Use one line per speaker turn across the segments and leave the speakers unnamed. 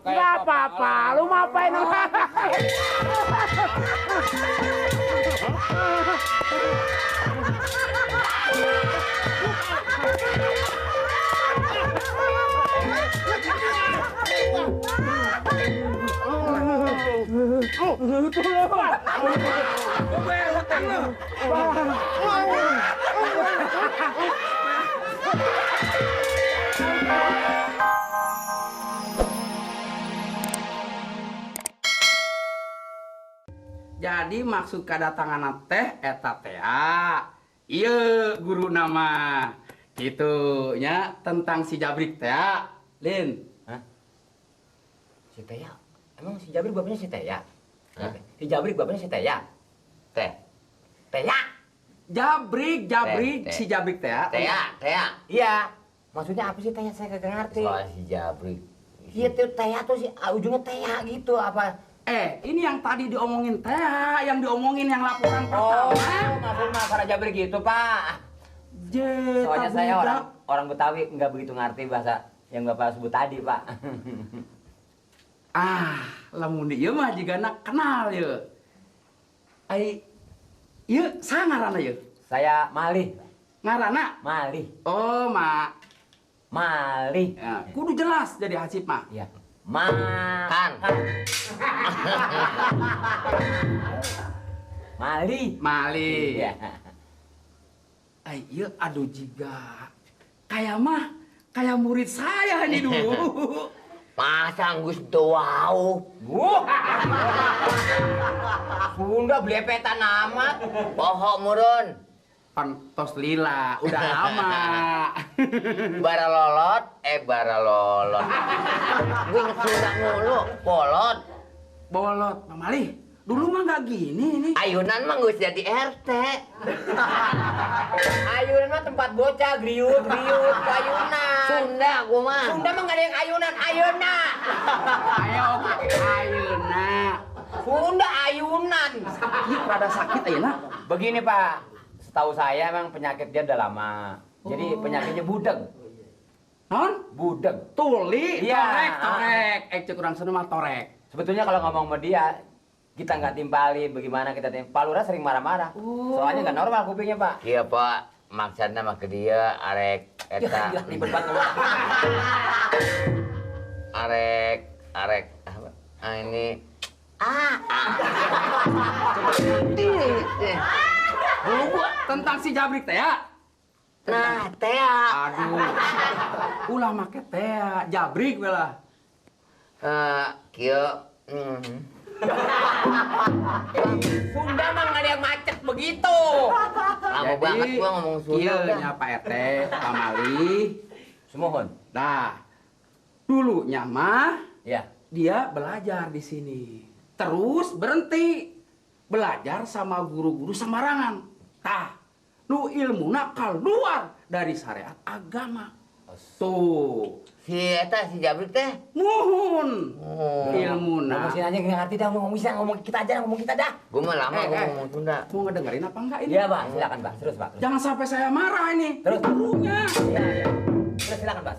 Nggak apa-apa, lu ngapain?
Jadi maksud kedatangan teh eta teh iya guru nama gitu nya tentang si Jabrik teh Lin.
Hah? Si Teya? Emang si Jabrik bapaknya si Teya? Si Jabrik bapaknya si Teya? Teya?
Jabrik si Jabrik teh
Teya? Iya. Maksudnya apa sih Teya? Saya kagak ngerti. Soal si Jabrik. Iya tuh Teya tuh si ujungnya Teya gitu apa?
Ini yang tadi diomongin teh, yang diomongin yang laporan
Oh,
pertama.
maksud masalah Jabrik gitu, Pak. Soalnya saya orang Betawi nggak begitu ngerti bahasa yang Bapak sebut tadi, Pak.
Lamun dieu mah jigana kenal ye. Ieu saha ngaranna ye?
Saya Malih.
Ngaranna?
Malih.
Oh,
Malih.
Ya, kudu jelas jadi hasib mah.
Iya. Malih.
Malih.
Iya.
Ieu aduh jiga. Kayak murid saya nih dulu.
Masa Gus Doau. Sunda belepetan amat. Pohok murun.
Pantos lila, udah lama.
Baralolot. Gue Sunda mulu. Bolot.
Pak Malih, dulu mah nggak gini nih.
Ayunan mah Gus jadi RT. Ayunan mah tempat bocah, griut, ayunan. Sunda gua mah. Sunda mah nggak ada yang ayunan.
Ayeuna.
Sunda ayunan.
Ini rada sakit ayeuna.
Begini Pak, setahu saya emang penyakit dia udah lama. Jadi penyakitnya budeg.
Non?
Budeg.
Tuli,
Iya.
torek. Cek urang sana mah torek.
Sebetulnya kalau ngomong sama dia, kita nggak timpali, bagaimana kita timpali. Pak Lurah sering marah-marah. Soalnya nggak normal kupingnya Pak.
Iya Pak, maksudnya mah ke dia arek eta.
Ya, ribet banget ngomong.
Arek apa? Ini
Dulu gua tentang si Jabrik teh ya.
nah, Tea.
Aduh. Ulah make teh, Jabrik we lah.
Kieu
Sunda mah nggak ada yang macet begitu.
lama banget gua ngomong Sunda.
Ieu
dah.
nya Pak RT, Pak Malih.
Semohon.
Dah. Dulunya mah
Ya.
dia belajar di sini. Terus berhenti belajar sama guru-guru sembarangan. Nu ilmuna keluar dari syariat agama. Tuh,
Si eta si Jabrik teh.
muhun ilmuna.
Ngomong aja nggak ngerti dah, ngomong kita aja, ngomong kita dah.
Gua mah lama gua ngomong Sunda.
Mau ngedengerin apa enggak ini?
Iya Pak, silakan Pak, terus Pak.
Jangan sampai saya marah ini.
Terus?
Gurunya.
Iya. Terus silakan Pak.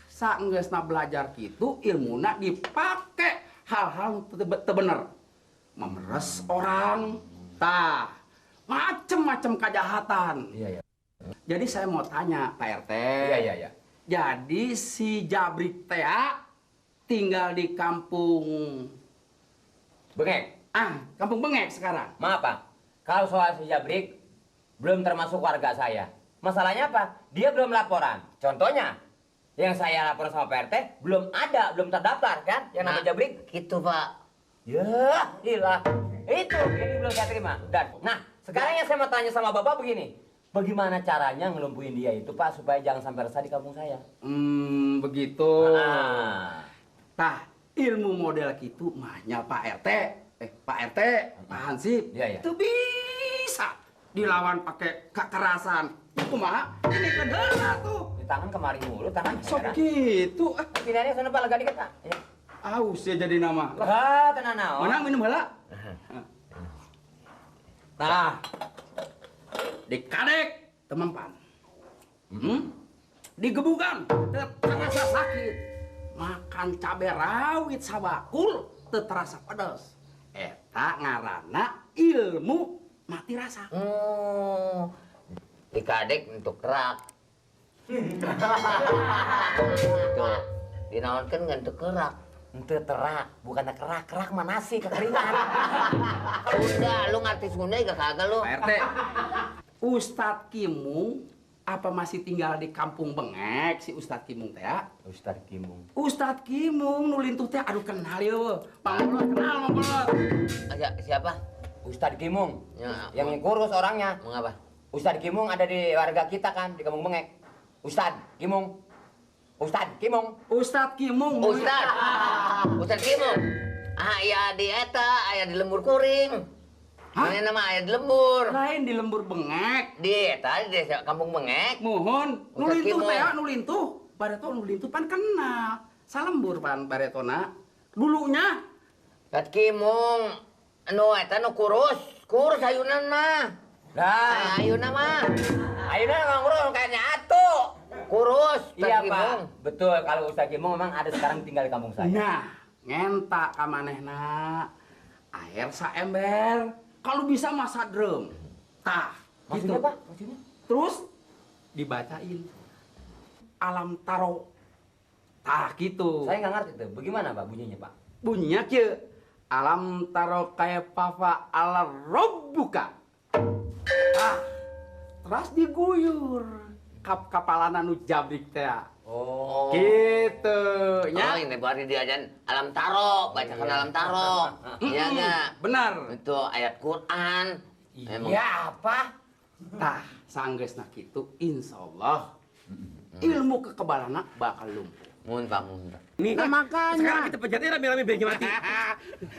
Saenggeusna belajar kitu ilmuna dipake hal-hal teu bener. Memeres orang. Macem-macem kejahatan.
Iya.
Jadi saya mau tanya Pak RT.
Iya.
Jadi si Jabrik teh tinggal di kampung
Bengek.
kampung Bengek sekarang.
Maaf Pak, kalau soal si Jabrik belum termasuk warga saya. Masalahnya apa? Dia belum laporan. Contohnya, yang saya lapor sama Pak RT belum terdaftar kan? Yang nama Jabrik.
Gitu Pak.
Ya, ilah. Itu, ini belum saya terima. Nah, sekarang yang saya mau tanya sama Bapak begini. Bagaimana caranya ngelumpuhin dia itu Pak supaya jangan sampai resah di kampung saya?
Begitu. Ilmu model gitu mahnya Pak RT. Pak RT, Pak Hansip.
Iya.
Itu bisa dilawan pakai kekerasan. Kumaha? Ini kedela tuh.
Di tangan kemari mulu, tangan.
Sok gitu.
Pindahannya sana Pak, lega dikit Pak. Ya.
Aus ya jadi nama.
Tenang naon.
Mana minum heula? Dikadek temempan. Digebukan, terasa sakit. makan cabai rawit sabakul teu terasa pedes. Eta ngaranna ilmu mati rasa.
Dikadek untuk kerak. Tuh, dinaonkeun ngan teu kerak.
Ente terak, bukan kerak, kerak mah nasi kekeringan.
Udah, lu ngerti Sunda juga kagak lu.
Pak RT, Ustadz Kimung apa masih tinggal di Kampung Bengek si Ustadz Kimung teh ya?
Ustadz Kimung.
Ustadz Kimung nulintuh teh aduh kenal ya. Pangulot kenal Mangulot.
Siapa?
Ustadz Kimung.
Ya,
Yang kurus orangnya.
Mengapa?
Ustadz Kimung ada di warga kita kan di Kampung Bengek. Ustadz Kimung. Ustadz Kimung.
Ustadz Kimung.
Ustadz Kimung. Aya di eta, aya di lembur kuring.
Hah?
Mana nama aya di lembur.
Lain di lembur Bengek.
Di eta di desa Kampung Bengek.
Mohon
Ustadz
nulintuh
Kimung.
teh ya nulintuh. Bareto nulintuh pan kenal. Salembur pan baretona. Dulunya
Ustadz Kimung. Nu eta nu kurus. Kurus ayunan mah.
Nah,
Ayunan mah.
ayeuna emang kurus kayaknya atu.
Kurus.
Iya,
Ustadz
Pak.
Kimung.
Betul, kalau Ustadz Kimung memang ada sekarang tinggal di kampung saya.
nah ngentak ka manehna air saember. Kalau bisa masak drum. Tah,
Maksudnya,
gitu.
Pak? Maksudnya?
Terus dibacain alam taro. Tah gitu.
Saya nggak ngerti tuh. Bagaimana, Pak, bunyinya, Pak?
Bunyinya kieu. Alam taro kaifa ala rabbuka. Ah, terus diguyur kapalana nu jabrik teh.
Oh.
Gitu
Oh,
nya.
ini berarti diajan alam taro, bacakan alam taro. Iya enggak?
Benar.
Itu ayat Quran. Emang.
Iya, apa?
Tah, sanggeusna kitu insyaallah ilmu kekebalana bakal lumpuh.
Mun Pak, mun.
Nih,
Nah, makanya.
sekarang kita pencetnya rame-rame biar mati.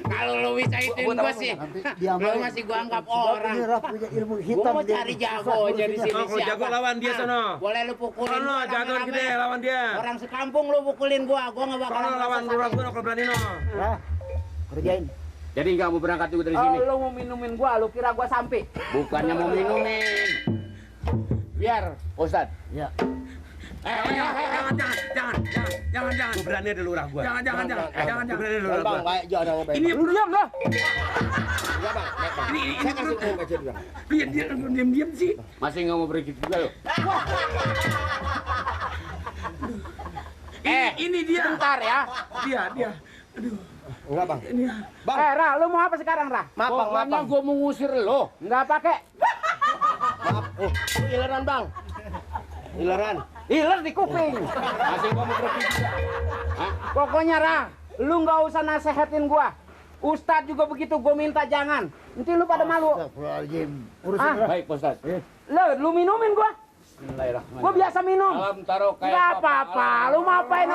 Kalau lu bisa ituin gua sih, lu masih gua anggap orang.
punya ilmu
Gua
hitam.
mau cari jagonya di sini
Oh, kalau jago lawan dia sono.
Boleh lu pukulin
Sono,
gua
jago
rame-rame.
gede lawan dia.
Orang sekampung lu pukulin gua nggak bakal.
Sono lawan lurah gua kalau berani no.
Nah, kerjain.
Jadi nggak mau berangkat juga dari sini?
lu mau minumin gua, lu kira gua sampai.
Bukannya mau minumin. Biar, Ustad.
Ya.
Jangan. Gua berani ada lurah gua. Jangan. Gua berani ada lurah gua.
Ini
Lu diam lah.
Iya bang, naik bang.
Ini
Saya kasih uang aja bang.
dia diam sih.
Masih nggak mau pergi juga lu?
Ini dia.
Bentar ya.
Dia.
enggak, Bang.
Ini.
Ra, lu mau apa sekarang, Ra? Pokoknya gua mau ngusir lu. Nggak pakai.
Maaf. Ileran, Bang. Ileran.
Hiler di kuping. Masih gua mau pergi juga. Pokoknya, Ra, lu nggak usah nasehatin gua. Ustadz juga begitu, gua minta jangan. Nanti lu pada malu.
Astagfirullahaladzim.
Ah.
Urusin
Baik, Ustadz. Lu minumin gua.
Bismillahirrahmanirrahim.
Gua biasa minum.
Alam taro kayak
Nggak apa-apa, lu mau apain?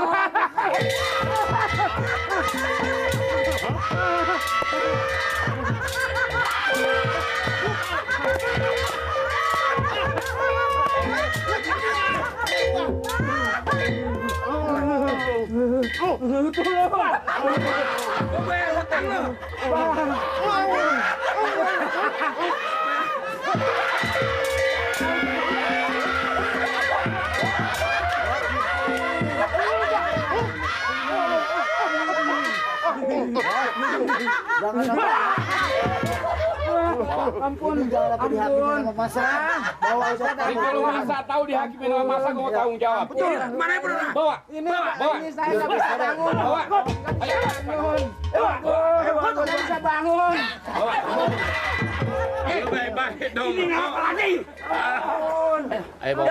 Ampun, jangan apa dihakimi sama masa. Bawa aja.
Jadi kalau masa tahu dihakimi sama masa, gua mau tanggung jawab.
Betul. Mana yang benar?
Bawa.
Bawa.
Saya nggak bisa bangun.
Bawa.
Nggak bisa bangun.
Baik dong. Ini ngapa lagi?
Ayo bawa.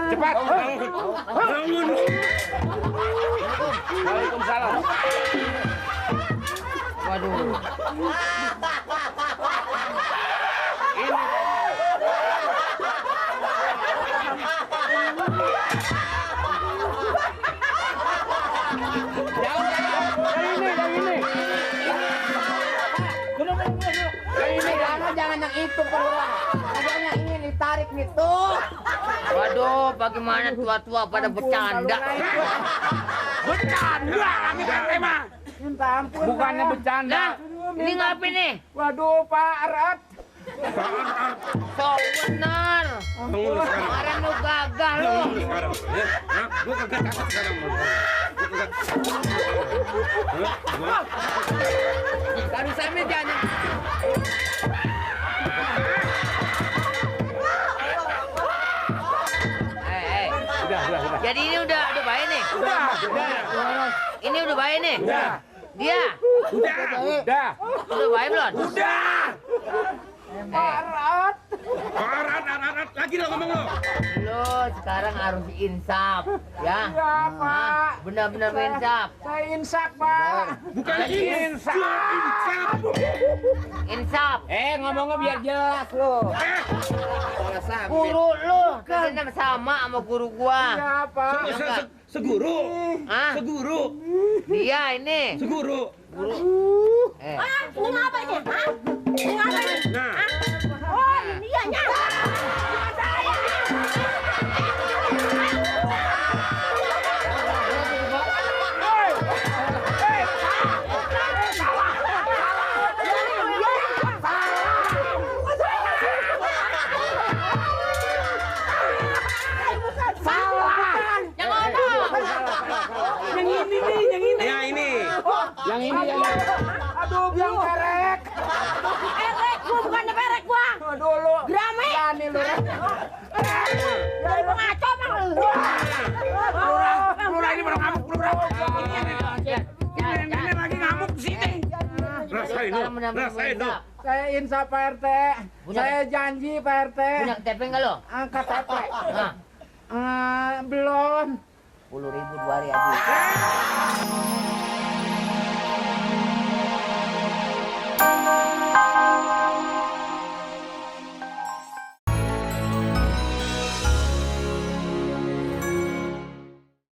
Cepat.
Bangun.
Waalaikumsalam. Waduh. Jangan yang itu keluar. Adanya ingin ditarik nih tuh.
Waduh, bagaimana tua-tua pada bercanda.
Bercanda kami emang.
Minta ampun.
Bukannya
Pak.
bercanda.
Ini ngapain nih?
Waduh, Pak Arat.
So benar.
Bangun lu sekarang.
Kemarin lu gagal lu.
Bangun lu sekarang. Ya, nah, gua kagak takut sekarang. Gua kagak. Gua.
Kadu sampe jangan.
Udah.
Jadi ini udah baik nih.
Udah.
Ini udah baik nih.
Udah.
Dia
Udah.
udah baik belum?
Udah.
Barat.
Arat. Lagi lo ngomong lo.
Lo sekarang harus insaf, ya.
Iya, Pak.
Benar-benar insaf.
Saya insaf, Pak.
Bukan insaf.
Insaf.
Ngomongnya biar jelas lo.
Guru lu kan sama guru gua.
Iya, Pak.
Seguru.
Ah,
Seguru.
dia ini.
Seguru.
Mau ngapain ya? Hah? Mau ngapain?
Nah.
Oh, ini dianya.
Ya ini.
Yang ini. Aduh, yang kerek.
Perek gua, bukannya perek gua.
Aduh, lu.
Grame.
Berani lu, Rek.
Dari pengaco emang lu.
Lurah ini baru ngamuk. Ini lagi ngamuk di sini. Rasain lu.
Sekarang benar-benar
Rasain lu.
insaf.
Saya insaf, Pak RT.
Punya-
Saya janji, Pak RT.
Punya KTP enggak lo?
Angkat KTP.
Nah,
Belum.
10.000 2 hari habis.